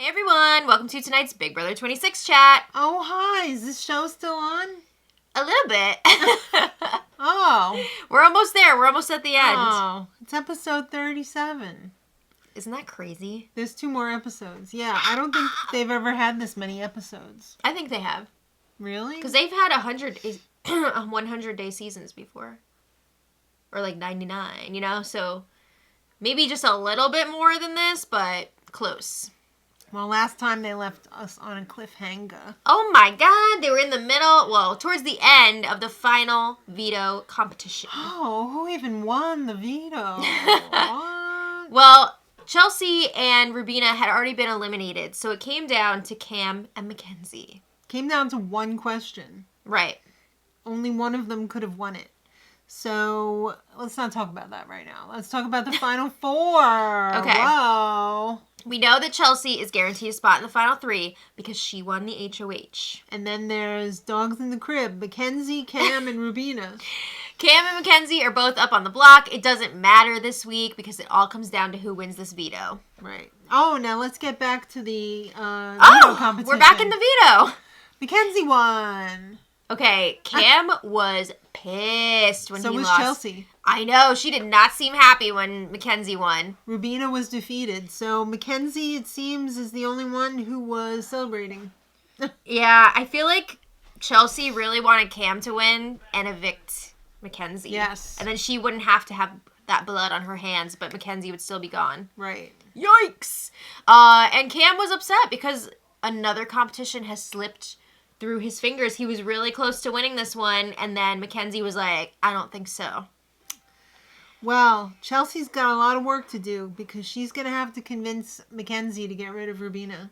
Hey everyone, welcome to tonight's Big Brother 26 chat. Oh, hi. Is this show still on? A little bit. Oh. We're almost there. We're almost at the end. Oh, it's episode 37. Isn't that crazy? There's 2 more episodes. Yeah, I don't think they've ever had this many episodes. I think they have. Really? Because they've had 100-day seasons before. Or like 99, you know? So maybe just a little bit more than this, but close. Well, last time they left us on a cliffhanger. Oh my god, they were in the middle, well, towards the end of the final veto competition. Oh, who even won the veto? What? Well, Chelsea and Rubina had already been eliminated, so it came down to Cam and Mackenzie. Came down to one question. Right. Only one of them could have won it. So, let's not talk about that right now. Let's talk about the final 4. Okay. Whoa. We know that Chelsea is guaranteed a spot in the final 3 because she won the HOH. And then there's Dogs in the Crib, Mackenzie, Cam, and Rubina. Cam and Mackenzie are both up on the block. It doesn't matter this week because it all comes down to who wins this veto. Right. Oh, now let's get back to the veto competition. We're back in the veto. Mackenzie won. Okay, Cam was pissed when he lost. So was Chelsea. I know. She did not seem happy when Mackenzie won. Rubina was defeated. So Mackenzie, it seems, is the only one who was celebrating. Yeah, I feel like Chelsea really wanted Cam to win and evict Mackenzie. Yes. And then she wouldn't have to have that blood on her hands, but Mackenzie would still be gone. Right. Yikes! And Cam was upset because another competition has slipped through his fingers. He was really close to winning this one, and then Mackenzie was like, I don't think so. Well, Chelsea's got a lot of work to do because she's going to have to convince Mackenzie to get rid of Rubina.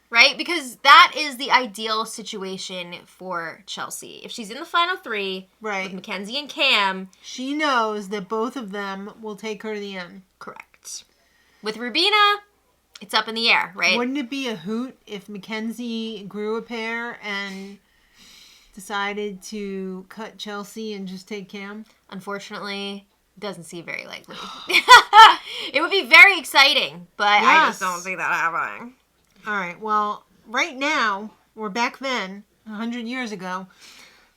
Right? Because that is the ideal situation for Chelsea. If she's in the final 3 Right. with Mackenzie and Cam. She knows that both of them will take her to the end. Correct. With Rubina, it's up in the air, right? Wouldn't it be a hoot if Mackenzie grew a pair and decided to cut Chelsea and just take Cam? Unfortunately, doesn't seem very likely. It would be very exciting, but Yes. I just don't see that happening. All right, well, right now, or back then, 100 years ago,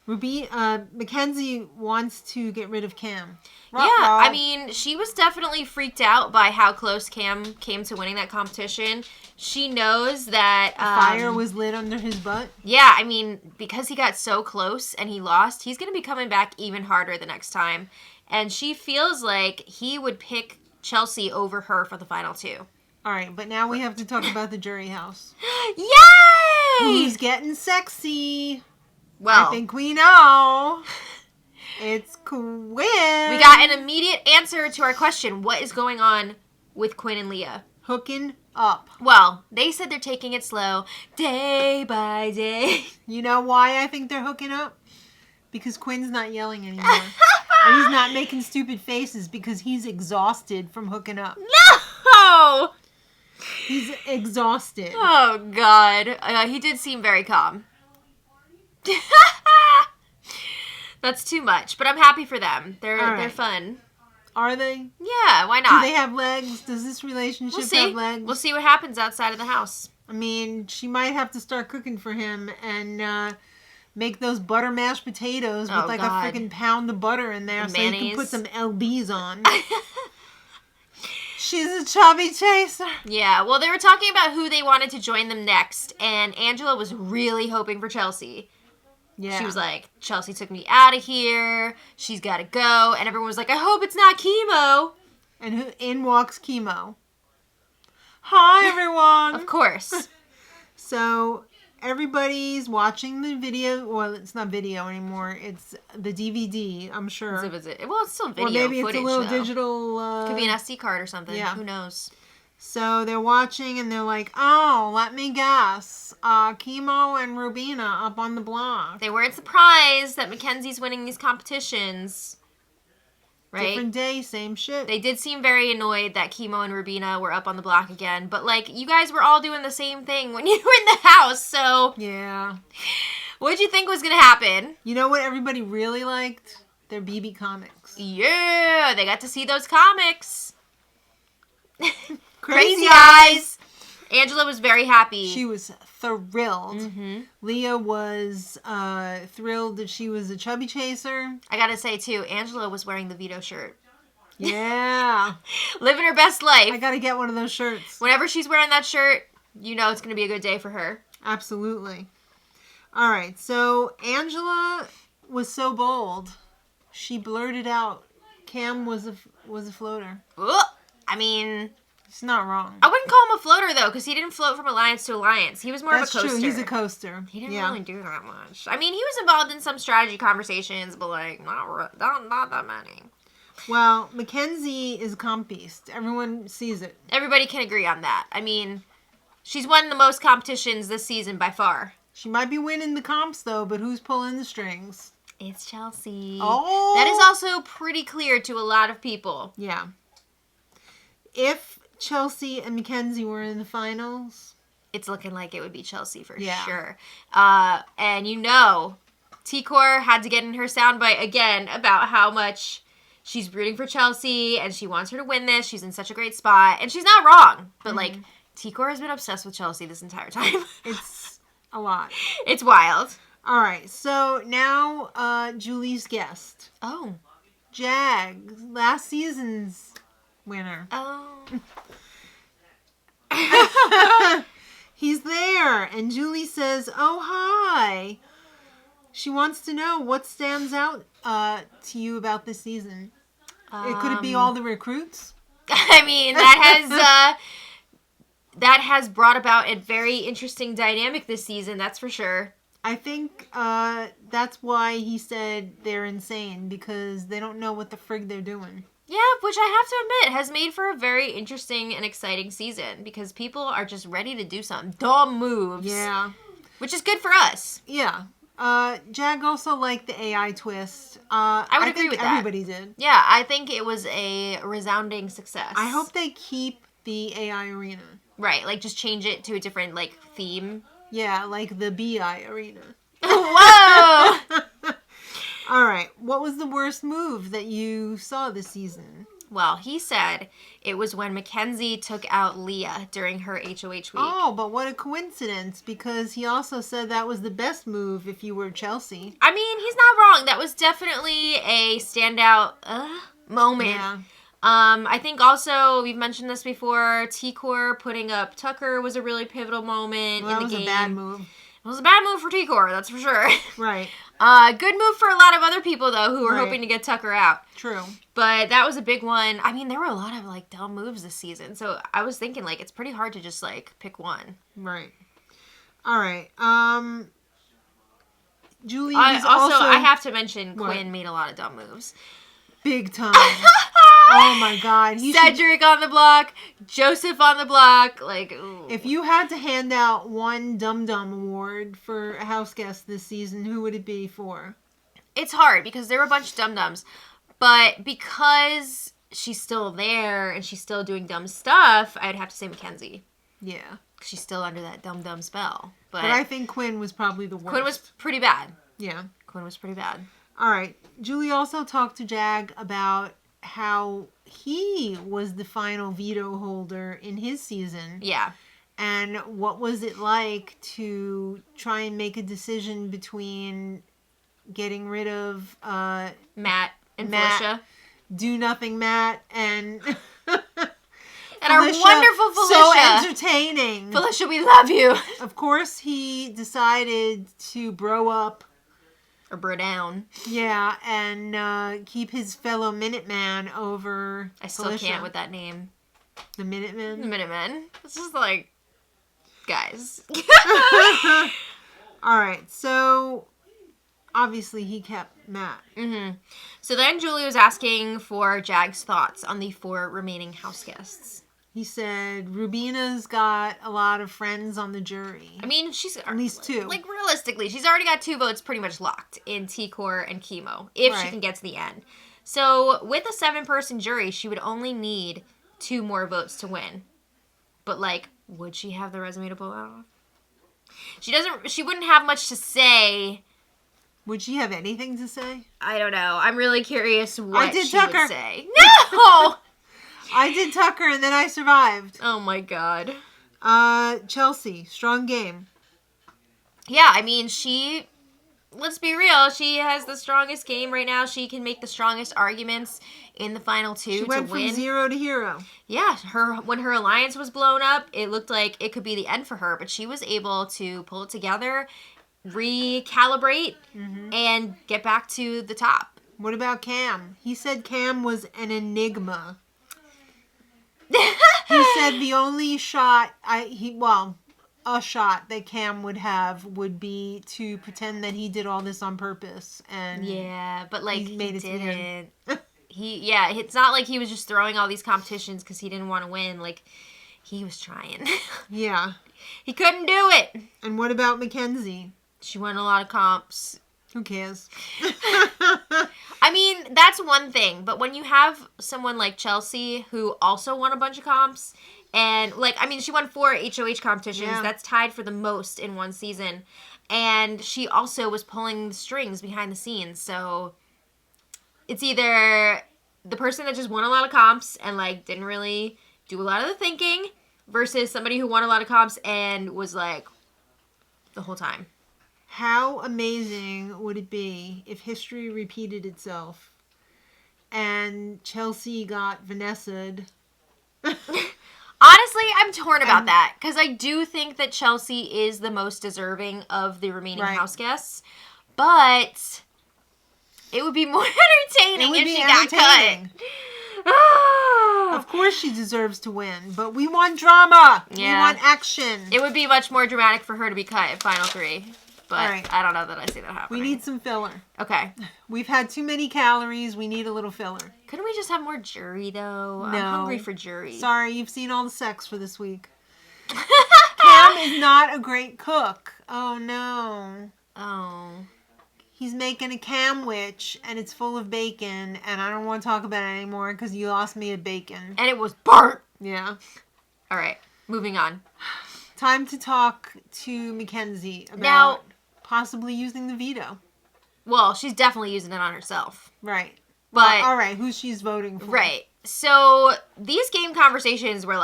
Mackenzie wants to get rid of Cam. Yeah, I mean, she was definitely freaked out by how close Cam came to winning that competition. She knows that fire was lit under his butt. Yeah, I mean, because he got so close and he lost, he's going to be coming back even harder the next time. And she feels like he would pick Chelsea over her for the final 2. All right, but now we have to talk about the jury house. Yay! Who's getting sexy? Well, I think we know. It's Quinn. We got an immediate answer to our question. What is going on with Quinn and Leah? Hooking up. Well, they said they're taking it slow, day by day. You know why I think they're hooking up? Because Quinn's not yelling anymore. And he's not making stupid faces because he's exhausted from hooking up. No! He's exhausted. Oh, God. He did seem very calm. That's too much, but I'm happy for them. They're fun. Are they? Yeah, why not? Do they have legs? Does this relationship have legs? We'll see what happens outside of the house. I mean, she might have to start cooking for him and make those butter mashed potatoes with a freaking pound of butter in there so you can put some LBs on. She's a chubby chaser. Yeah, well, they were talking about who they wanted to join them next, and Angela was really hoping for Chelsea. Yeah. She was like, Chelsea took me out of here. She's got to go. And everyone was like, I hope it's not Chemo. And in walks Chemo. Hi, everyone. Of course. So everybody's watching the video. Well, it's not video anymore. It's the DVD, I'm sure. Well, it's still video footage. Or maybe it's a little though. digital. Could be an SD card or something. Yeah. Who knows? So they're watching and they're like, oh, let me guess. Chemo and Rubina up on the block. They weren't surprised that Mackenzie's winning these competitions. Right? Different day, same shit. They did seem very annoyed that Chemo and Rubina were up on the block again. But, like, you guys were all doing the same thing when you were in the house, so... Yeah. What did you think was going to happen? You know what everybody really liked? Their BB comics. Yeah, they got to see those comics. Crazy eyes. Angela was very happy. She was thrilled. Mm-hmm. Leah was thrilled that she was a chubby chaser. I gotta say, too, Angela was wearing the Vito shirt. Yeah. Living her best life. I gotta get one of those shirts. Whenever she's wearing that shirt, you know it's gonna be a good day for her. Absolutely. All right, so Angela was so bold. She blurted out, Cam was a floater. Ugh. I mean... It's not wrong. I wouldn't call him a floater, though, because he didn't float from alliance to alliance. He was more of a coaster. That's true. He's a coaster. He didn't really do that much. I mean, he was involved in some strategy conversations, but, like, not that many. Well, Mackenzie is a comp beast. Everyone sees it. Everybody can agree on that. I mean, she's won the most competitions this season by far. She might be winning the comps, though, but who's pulling the strings? It's Chelsea. Oh! That is also pretty clear to a lot of people. Yeah. If Chelsea and Mackenzie were in the finals, it's looking like it would be Chelsea for sure. And you know, T-Core had to get in her soundbite again about how much she's rooting for Chelsea and she wants her to win this. She's in such a great spot. And she's not wrong. But, like, T-Core has been obsessed with Chelsea this entire time. It's a lot. It's wild. All right. So now Julie's guest. Oh. Jag, last season's winner. Oh. He's there, and Julie says, "Oh, hi." She wants to know what stands out to you about this season. Could it be all the recruits? I mean, that has brought about a very interesting dynamic this season, that's for sure. I think that's why he said they're insane, because they don't know what the frig they're doing. Yeah, which I have to admit has made for a very interesting and exciting season because people are just ready to do some dumb moves. Yeah. Which is good for us. Yeah. Jag also liked the AI twist. I would agree with that. Everybody did. Yeah, I think it was a resounding success. I hope they keep the AI arena. Right, like just change it to a different, like, theme. Yeah, like the BI arena. Whoa! All right. What was the worst move that you saw this season? Well, he said it was when Mackenzie took out Leah during her HOH week. Oh, but what a coincidence, because he also said that was the best move if you were Chelsea. I mean, he's not wrong. That was definitely a standout moment. Yeah. I think also, we've mentioned this before, T-Core putting up Tucker was a really pivotal moment in the game. That was a bad move. It was a bad move for T-Core, that's for sure. Right. Good move for a lot of other people, though, who were hoping to get Tucker out. True. But that was a big one. I mean, there were a lot of, like, dumb moves this season. So I was thinking, like, it's pretty hard to just, like, pick one. Right. All right. Julie I have to mention Quinn made a lot of dumb moves. Big time. Oh my God. Cedric on the block, Joseph on the block, like, ooh. If you had to hand out one Dum Dum award for a house guest this season, who would it be for? It's hard because there were a bunch of Dum Dums, but because she's still there and she's still doing dumb stuff, I'd have to say Mackenzie. Yeah. She's still under that Dum Dum spell. But I think Quinn was probably the worst. Quinn was pretty bad. Yeah. Quinn was pretty bad. All right. Julie also talked to Jag about how he was the final veto holder in his season. Yeah. And what was it like to try and make a decision between getting rid of Matt and Felicia? Do nothing Matt and and our wonderful Felicia. So entertaining. Felicia, we love you. Of course, he decided to bro up. Or bro down. Yeah, and keep his fellow Minuteman over I still Felicia. can't with that name. The Minutemen? The Minutemen. It's just like, guys. All right, so obviously he kept Matt. Mm-hmm. So then Julie was asking for Jag's thoughts on the 4 remaining house guests. He said, Rubina's got a lot of friends on the jury. I mean, she's... At least 2. Like, realistically, she's already got 2 votes pretty much locked in T-Core and Chemo, if she can get to the end. So, with a 7-person jury, she would only need 2 more votes to win. But, like, would she have the resume to pull out? She wouldn't have much to say. Would she have anything to say? I don't know. I'm really curious what she would say. No! I did Tucker and then I survived. Oh my God. Chelsea, strong game. Yeah, I mean, let's be real, she has the strongest game right now. She can make the strongest arguments in the final two to win. She went from 0 to hero. Yeah, when her alliance was blown up, it looked like it could be the end for her, but she was able to pull it together, recalibrate, and get back to the top. What about Cam? He said Cam was an enigma. He said the only shot a shot that Cam would have would be to pretend that he did all this on purpose, and yeah, but like he didn't. Yeah, it's not like he was just throwing all these competitions because he didn't want to win. Like, he was trying. Yeah, he couldn't do it. And what about Mackenzie? She won a lot of comps. Who cares? I mean, that's one thing, but when you have someone like Chelsea who also won a bunch of comps, and she won 4 HOH competitions. Yeah. That's tied for the most in one season, and she also was pulling the strings behind the scenes. So it's either the person that just won a lot of comps and didn't really do a lot of the thinking, versus somebody who won a lot of comps and was the whole time. How amazing would it be if history repeated itself and Chelsea got Vanessa'd? Honestly, I'm torn about that, because I do think that Chelsea is the most deserving of the remaining house guests, but it would be more entertaining if she got cut. Of course she deserves to win, but we want drama. Yeah. We want action. It would be much more dramatic for her to be cut in Final 3. But I don't know that I see that happening. We need some filler. Okay. We've had too many calories. We need a little filler. Couldn't we just have more jury, though? No. I'm hungry for jury. Sorry, you've seen all the sex for this week. Cam is not a great cook. Oh, no. Oh. He's making a Camwich, and it's full of bacon, and I don't want to talk about it anymore because you lost me at bacon. And it was burnt. Yeah. All right. Moving on. Time to talk to Mackenzie about possibly using the veto. Well, she's definitely using it on herself. Right. But all right, who she's voting for. Right. So these game conversations were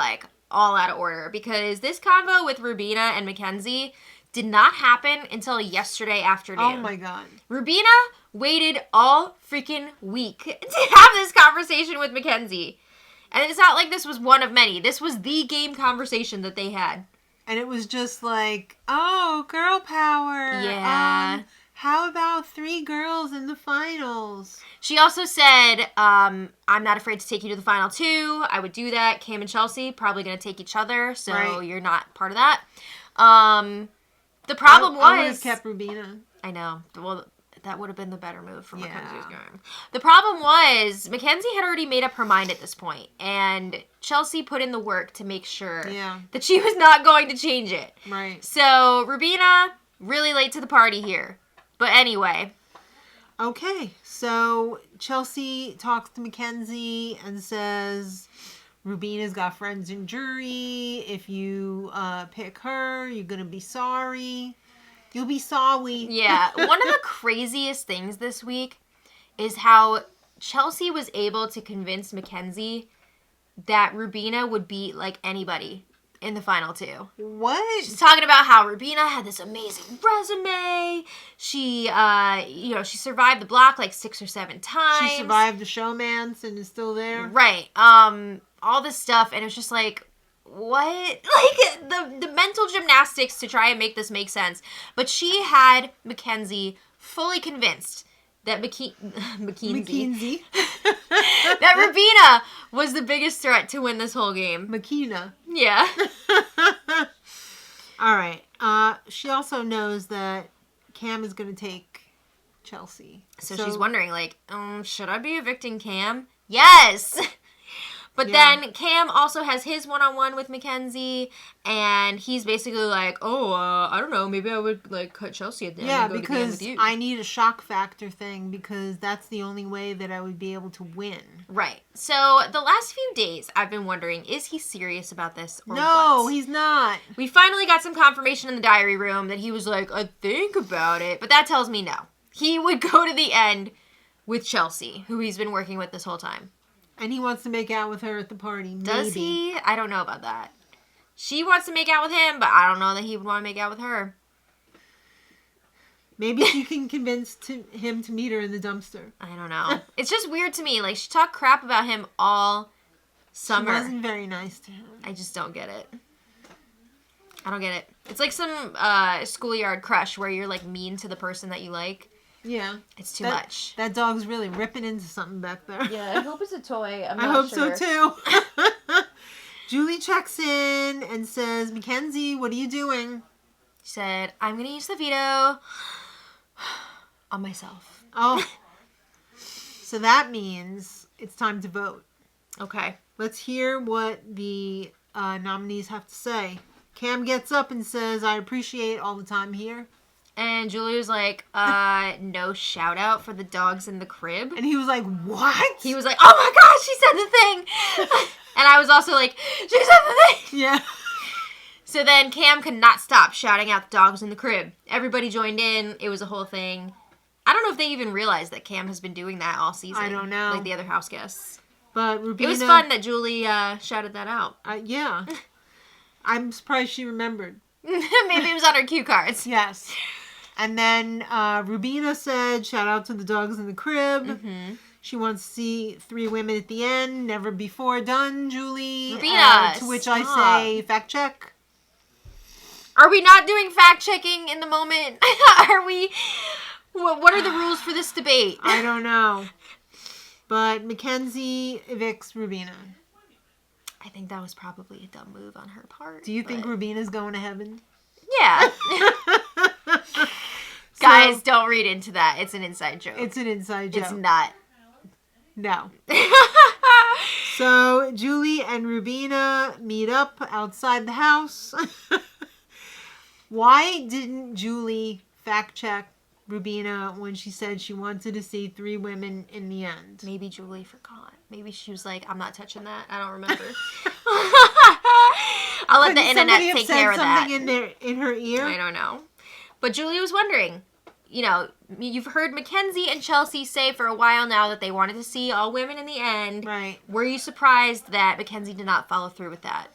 all out of order, because this convo with Rubina and Mackenzie did not happen until yesterday afternoon. Oh my God. Rubina waited all freaking week to have this conversation with Mackenzie. And it's not like this was one of many. This was the game conversation that they had. And it was just oh, girl power. Yeah. How about 3 girls in the finals? She also said, I'm not afraid to take you to the final 2. I would do that. Cam and Chelsea probably going to take each other, so you're not part of that. The problem I would have kept Rubina. I know. Well, that would have been the better move for Mackenzie's game. The problem was Mackenzie had already made up her mind at this point, and Chelsea put in the work to make sure that she was not going to change it. Right. So Rubina, really late to the party here. But anyway. Okay, so Chelsea talks to Mackenzie and says, Rubina's got friends in jury. If you pick her, you're going to be sorry. You'll be sorry. Yeah. One of the craziest things this week is how Chelsea was able to convince Mackenzie that Rubina would beat anybody in the final 2. What? She's talking about how Rubina had this amazing resume. She, she survived the block 6 or 7 times. She survived the showmance and is still there. Right. All this stuff, and it was just what? The mental gymnastics to try and make this make sense. But she had Mackenzie fully convinced that Mackenzie. that Rubina was the biggest threat to win this whole game. Makina. Yeah. All right. She also knows that Cam is going to take Chelsea. So she's wondering, should I be evicting Cam? Yes! But then Cam also has his one-on-one with Mackenzie, and he's basically I don't know, maybe I would cut Chelsea at the end and go to the end with you. Yeah, because I need a shock factor thing, because that's the only way that I would be able to win. Right. So the last few days, I've been wondering, is he serious about this or No, what? He's not. We finally got some confirmation in the diary room that he was I think about it, but that tells me no. He would go to the end with Chelsea, who he's been working with this whole time. And he wants to make out with her at the party. Maybe. Does he? I don't know about that. She wants to make out with him, but I don't know that he would want to make out with her. Maybe she can convince him to meet her in the dumpster. I don't know. It's just weird to me. Like, she talked crap about him all summer. She wasn't very nice to him. I just don't get it. I don't get it. It's like some schoolyard crush where you're, like, mean to the person that you like. Yeah. It's too much. That dog's really ripping into something back there. Yeah, I hope it's a toy. I hope so, too. Julie checks in and says, Mackenzie, what are you doing? She said, I'm going to use the veto on myself. Oh. So that means it's time to vote. Okay. Let's hear what the nominees have to say. Cam gets up and says, I appreciate all the time here. And Julie was like, no shout out for the dogs in the crib. And he was like, what? He was like, oh my gosh, she said the thing. And I was also like, she said the thing. Yeah. So then Cam could not stop shouting out the dogs in the crib. Everybody joined in. It was a whole thing. I don't know if they even realized that Cam has been doing that all season. I don't know. Like the other house guests. But Rubina... It was fun that Julie shouted that out. Yeah. I'm surprised she remembered. Maybe it was on her cue cards. Yes. And then Rubina said, shout out to the dogs in the crib. Mm-hmm. She wants to see 3 women at the end. Never before done, Julie. Rubina, to which stop. I say, fact check. Are we not doing fact checking in the moment? Are we... What are the rules for this debate? I don't know. But Mackenzie evicts Rubina. I think that was probably a dumb move on her part. Do you think Rubina's going to heaven? Yeah. Guys, don't read into that. It's an inside joke. It's an inside joke. It's not. No. So, Julie and Rubina meet up outside the house. Why didn't Julie fact check Rubina when she said she wanted to see 3 women in the end? Maybe Julie forgot. Maybe she was like, I'm not touching that. I don't remember. I'll let the internet take care of that. Something in her ear? I don't know. But Julie was wondering, you know, you've heard Mackenzie and Chelsea say for a while now that they wanted to see all women in the end. Right. Were you surprised that Mackenzie did not follow through with that?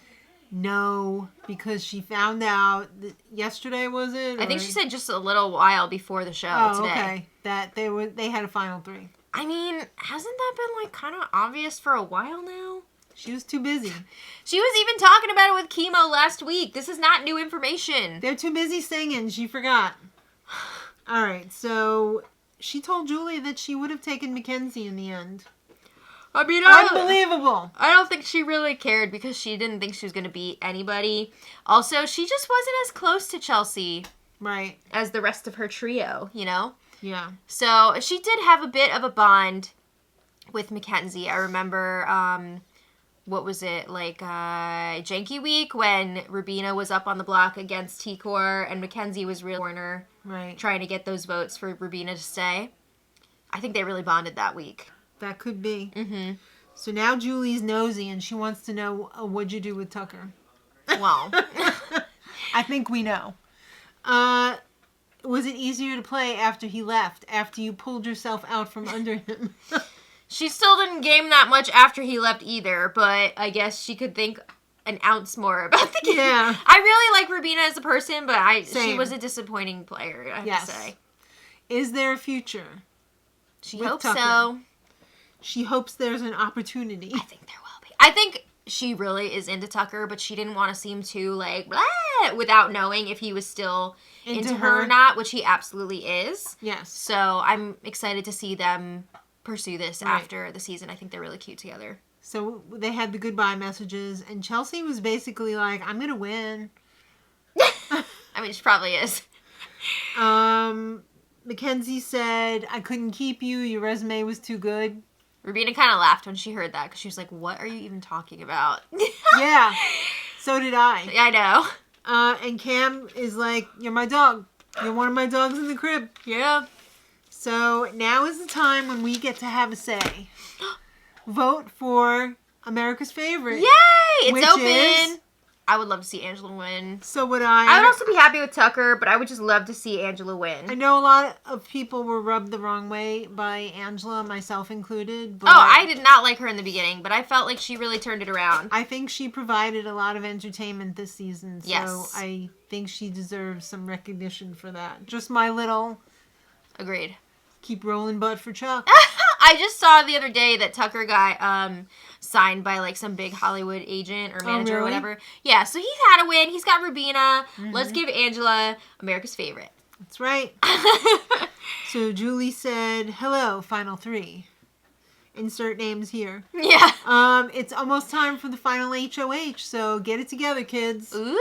No, because she found out yesterday, was it? I think she said just a little while before the show today. Okay. That they had a final 3. I mean, hasn't that been like kind of obvious for a while now? She was too busy. She was even talking about it with chemo last week. This is not new information. They're too busy singing. She forgot. All right, so she told Julie that she would have taken Mackenzie in the end. I mean, unbelievable. I don't think she really cared because she didn't think she was going to beat anybody. Also, she just wasn't as close to Chelsea. Right. As the rest of her trio, you know? Yeah. So, she did have a bit of a bond with Mackenzie. I remember, what was it, like, Janky Week when Rubina was up on the block against T-Core and Mackenzie was real corner. Right. Trying to get those votes for Rubina to stay. I think they really bonded that week. That could be. Mm-hmm. So now Julie's nosy and she wants to know, what'd you do with Tucker? Well. I think we know. Was it easier to play after he left? After you pulled yourself out from under him? She still didn't game that much after he left either, but I guess she could think an ounce more about the game. Yeah. I really like Rubina as a person, but Same. she was a disappointing player, I have to say. Is there a future? She with hopes Tucker? so. She hopes there's an opportunity. I think there will be. I think she really is into Tucker, but she didn't want to seem too, like, blah, without knowing if he was still into her or not, which he absolutely is. Yes. So I'm excited to see them pursue this after the season. I think they're really cute together. So they had the goodbye messages, and Chelsea was basically like, I'm going to win. I mean, she probably is. Mackenzie said, I couldn't keep you. Your resume was too good. Rubina kind of laughed when she heard that because she was like, what are you even talking about? Yeah. So did I. I know. And Cam is like, you're my dog. You're one of my dogs in the crib. Yeah. So now is the time when we get to have a say. Vote for America's favorite. Yay! It's which open. Is I would love to see Angela win. So would I would also be happy with Tucker, but I would just love to see Angela win. I know a lot of people were rubbed the wrong way by Angela, myself included. But I did not like her in the beginning, but I felt like she really turned it around. I think she provided a lot of entertainment this season, so yes. I think she deserves some recognition for that. Just my little... Agreed. Keep rolling butt for Chuck. I just saw the other day that Tucker got signed by like some big Hollywood agent or manager or whatever. Yeah, so he's had a win. He's got Rubina. Mm-hmm. Let's give Angela America's favorite. That's right. So Julie said, hello, final 3. Insert names here. Yeah. It's almost time for the final HOH, so get it together, kids. Ooh.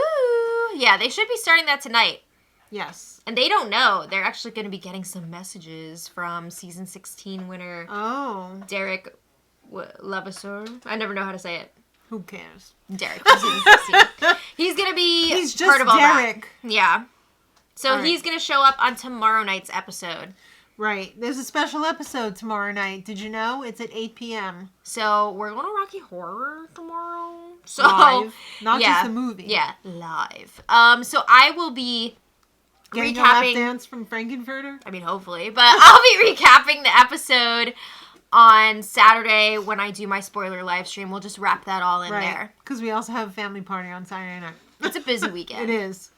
Yeah, they should be starting that tonight. Yes. And they don't know. They're actually going to be getting some messages from season 16 winner Derek Levasseur. I never know how to say it. Who cares? Derek from season 16. He's going to be He's just part of all Derek. That. Yeah. So all he's going to show up on tomorrow night's episode. Right. There's a special episode tomorrow night. Did you know? It's at 8 p.m. So we're going to Rocky Horror tomorrow. So, live. Not just a movie. Yeah, live. So I will be... Getting recapping, a lap dance from Frankenfurter? I mean, hopefully. But I'll be recapping the episode on Saturday when I do my spoiler live stream. We'll just wrap that all in there. Because we also have a family party on Saturday night. It's a busy weekend. It is.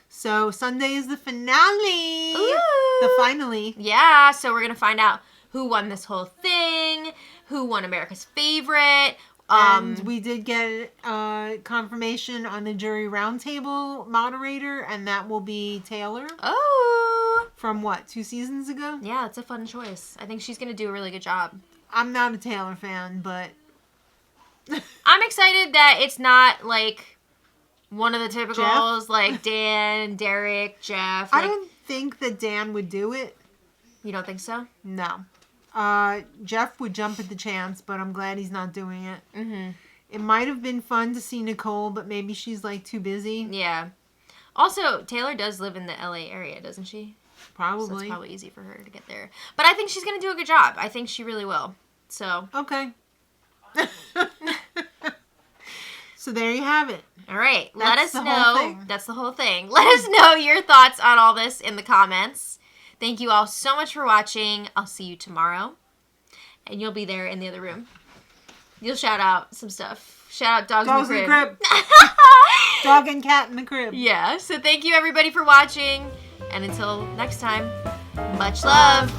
So Sunday is the finale. Ooh. The finale. Yeah, so we're going to find out who won this whole thing, who won America's favorite. And we did get confirmation on the jury roundtable moderator, and that will be Taylor. Oh. From what, 2 seasons ago? Yeah, it's a fun choice. I think she's going to do a really good job. I'm not a Taylor fan, but... I'm excited that it's not, like, one of the typicals, Jeff? like Dan, Derek, Jeff. I don't think that Dan would do it. You don't think so? No. Jeff would jump at the chance, but I'm glad he's not doing it. Mm-hmm. It might have been fun to see Nicole, but maybe she's, like, too busy. Yeah. Also, Taylor does live in the LA area, doesn't she? Probably. So it's probably easy for her to get there. But I think she's going to do a good job. I think she really will. So. Okay. So there you have it. All right. That's let us the know. whole thing. That's the whole thing. Let us know your thoughts on all this in the comments. Thank you all so much for watching. I'll see you tomorrow. And you'll be there in the other room. You'll shout out some stuff. Shout out Dogs in the Crib. Dog and cat in the crib. Yeah. So thank you everybody for watching. And until next time, much love.